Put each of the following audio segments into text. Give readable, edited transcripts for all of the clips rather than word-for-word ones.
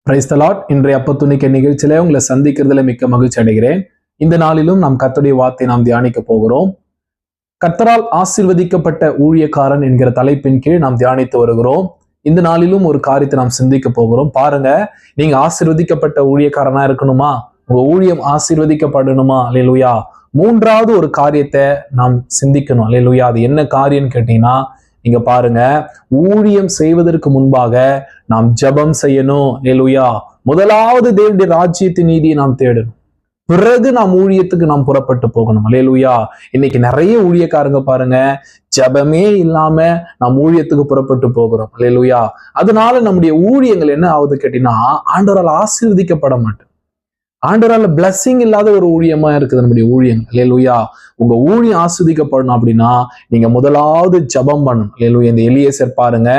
Praise the Lord. இன்றைய அப்பத்துணிக்க நிகழ்ச்சியில உங்களை சந்திக்கிறதுல மிக்க மகிழ்ச்சி அடைகிறேன். இந்த நாளிலும் நாம் கர்த்தருடைய வார்த்தையை நாம் தியானிக்க போகிறோம். கர்த்தரால் ஆசீர்வதிக்கப்பட்ட ஊழியக்காரன் என்கிற தலைப்பின் கீழ் நாம் தியானித்து வருகிறோம். இந்த நாளிலும் ஒரு காரியத்தை நாம் சிந்திக்க போகிறோம். பாருங்க, நீங்க ஆசீர்வதிக்கப்பட்ட ஊழியக்காரனா இருக்கணுமா? உங்க ஊழியம் ஆசீர்வதிக்கப்படணுமா? அல்லேலூயா. மூன்றாவது ஒரு காரியத்தை நாம் சிந்திக்கணும். அல்லேலூயா. அது என்ன காரியம்னு கேட்டீங்கன்னா, நீங்க பாருங்க, ஊழியம் செய்வதற்கு முன்பாக நாம் ஜெபம் செய்யணும். அல்லேலூயா. முதலாவது தேவனுடைய ராஜ்யத்தின் நீதியை நாம் தேடணும். பிறகு நாம் ஊழியத்துக்கு நாம் புறப்பட்டு போகணும். அல்லேலூயா. இன்னைக்கு நிறைய ஊழியக்காரங்க பாருங்க, ஜெபமே இல்லாம நாம் ஊழியத்துக்கு புறப்பட்டு போகிறோம். அல்லேலூயா. அதனால நம்முடைய ஊழியங்கள் என்ன ஆகுது கேட்டீங்கன்னா, ஆண்டவரால் ஆசீர்வதிக்கப்பட மாட்டோம். ஆண்டவரால பிளஸிங் இல்லாத ஒரு ஊழியமா இருக்குது நம்முடைய ஊழியம். அல்லேலூயா. உங்க ஊழியம் ஆஸ்வதிக்கப்படணும் அப்படின்னா நீங்க முதலாவது ஜெபம் பண்ணணும். அல்லேலூயா. இந்த எலியேசர் பாருங்க,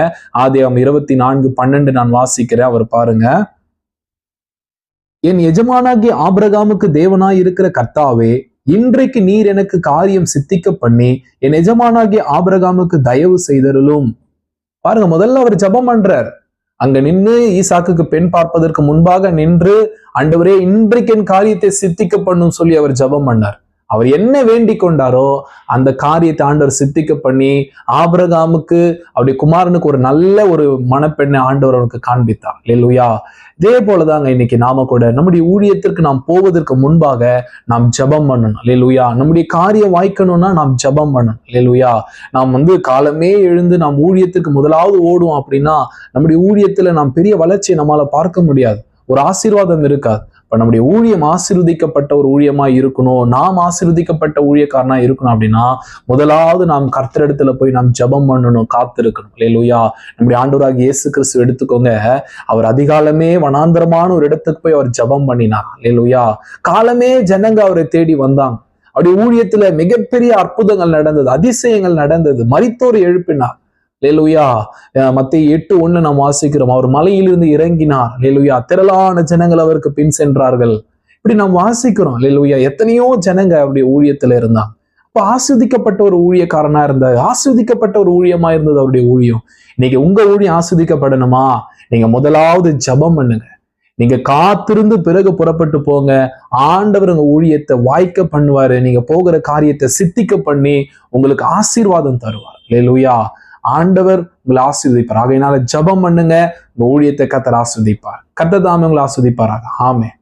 ஆதியாகமம் 24:12 நான் வாசிக்கிறேன். அவர் பாருங்க, என் எஜமானாகிய ஆபிரகாமுக்கு தேவனாய் இருக்கிற கர்த்தாவே, இன்றைக்கு நீர் எனக்கு காரியம் சித்திக்க பண்ணி என் எஜமானாகிய ஆபிரகாமுக்கு தயவு செய்தருளும். பாருங்க, முதல்ல அவர் ஜெபம் பண்றார். அங்க நின்று ஈசாக்குக்கு பெண் பார்ப்பதற்கு முன்பாக நின்று, ஆண்டவரே இன்றைக்கு என் காரியத்தை சித்திக்க பண்ணும் சொல்லி அவர் ஜெபம் பண்ணார். அவர் என்ன வேண்டிக் கொண்டாரோ அந்த காரியத்தை ஆண்டவர் சித்திக்க பண்ணி ஆபிரகாமுக்கு, அவருடைய குமாரனுக்கு ஒரு நல்ல ஒரு மணப்பெண்ணை ஆண்டவர் அவருக்கு காண்பித்தார். அல்லேலூயா. இதே போலதாங்க இன்னைக்கு நாம கூட நம்முடைய ஊழியத்திற்கு நாம் போவதற்கு முன்பாக நாம் ஜெபம் பண்ணணும். அல்லேலூயா. நம்முடைய காரியம் வாய்க்கணும்னா நாம் ஜெபம் பண்ணணும். அல்லேலூயா. நாம் காலமே எழுந்து நாம் ஊழியத்துக்கு முதலாவது ஓடுவோம் அப்படின்னா நம்முடைய ஊழியத்துல நாம் பெரிய வளர்ச்சியை நம்மளால பார்க்க முடியாது. ஒரு ஆசீர்வாதம் இருக்காது. இப்ப நம்முடைய ஊழியம் ஆசீர்வதிக்கப்பட்ட ஒரு ஊழியமா இருக்கணும், நாம் ஆசீர்வதிக்கப்பட்ட ஊழியக்காரனா இருக்கணும் அப்படின்னா முதலாவது நாம் கர்த்தரிடத்துல போய் நாம் ஜெபம் பண்ணணும், காத்திருக்கணும். அல்லேலூயா. நம்முடைய ஆண்டவராகிய இயேசு கிறிஸ்து எடுத்துக்கோங்க, அவர் அதிகாலமே வனாந்தரமான ஒரு இடத்துக்கு போய் அவர் ஜெபம் பண்ணினார். அல்லேலூயா. காலமே ஜனங்க அவரை தேடி வந்தாங்க. அவருடைய ஊழியத்துல மிகப்பெரிய அற்புதங்கள் நடந்தது, அதிசயங்கள் நடந்தது, மரித்தோரை எழுப்பினார். அல்லேலூயா. மத்தேயு 8:1 நாம் வாசிக்கிறோம், அவர் மலையிலிருந்து இறங்கினார். அல்லேலூயா. திரளான ஜனங்கள் அவருக்கு பின் சென்றார்கள். இப்படி நாம் வாசிக்கிறோம். அல்லேலூயா. எத்தனையோ ஜனங்க அவருடைய ஊழியத்துல இருந்தாங்க. அப்ப ஆஸ்வதிக்கப்பட்ட ஒரு ஊழியக்காரனா இருந்தார், ஆஸ்வதிக்கப்பட்ட ஒரு ஊழியமா இருந்தது அவருடைய ஊழியம். இன்னைக்கு உங்க ஊழியம் ஆஸ்வதிக்கப்படணுமா? நீங்க முதலாவது ஜெபம் பண்ணுங்க. நீங்க காத்திருந்து பிறகு புறப்பட்டு போங்க. ஆண்டவர் உங்க ஊழியத்தை வாய்க்க பண்ணுவாரு. நீங்க போகிற காரியத்தை சித்திக்க பண்ணி உங்களுக்கு ஆசீர்வாதம் தருவார். அல்லேலூயா. ஆண்டவர் உங்களை ஆசீர்வதிப்பார். ஆகையினால ஜெபம் பண்ணுங்க, உங்க ஊழியத்தை கர்த்தர் ஆசீர்வதிப்பார். கர்த்தர் தாமே உங்களை ஆசீர்வதிப்பாராக. ஆமென்.